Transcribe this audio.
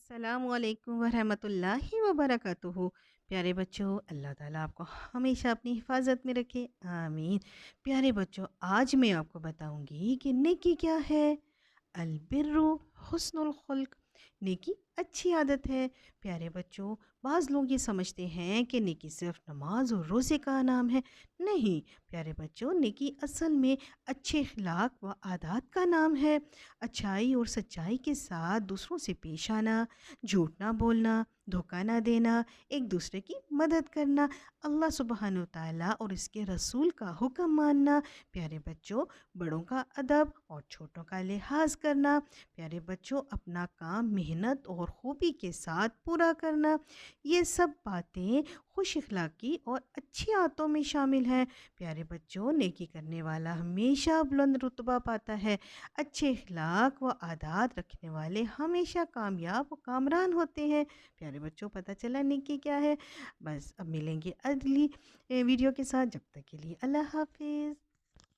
السلام علیکم ورحمۃ اللہ وبرکاتہ۔ پیارے بچوں، اللہ تعالیٰ آپ کو ہمیشہ اپنی حفاظت میں رکھے، آمین۔ پیارے بچوں، آج میں آپ کو بتاؤں گی کہ نیکی کیا ہے۔ البر حسن الخلق، نیکی اچھی عادت ہے۔ پیارے بچوں، بعض لوگ یہ سمجھتے ہیں کہ نیکی صرف نماز اور روزے کا نام ہے۔ نہیں پیارے بچوں، نیکی اصل میں اچھے اخلاق و عادات کا نام ہے۔ اچھائی اور سچائی کے ساتھ دوسروں سے پیش آنا، جھوٹ نہ بولنا، دھوکہ نہ دینا، ایک دوسرے کی مدد کرنا، اللہ سبحانہ و تعالیٰ اور اس کے رسول کا حکم ماننا۔ پیارے بچوں، بڑوں کا ادب اور چھوٹوں کا لحاظ کرنا۔ پیارے بچوں، اپنا کام محنت اور خوبی کے ساتھ پورا کرنا، یہ سب باتیں خوش اخلاقی اور اچھی عادتوں میں شامل ہیں۔ پیارے بچوں، نیکی کرنے والا ہمیشہ بلند رتبہ پاتا ہے۔ اچھے اخلاق و عادات رکھنے والے ہمیشہ کامیاب و کامران ہوتے ہیں۔ پیارے بچوں، پتہ چلا نیکی کیا ہے؟ بس اب ملیں گے اگلی ویڈیو کے ساتھ، جب تک کے لیے اللہ حافظ۔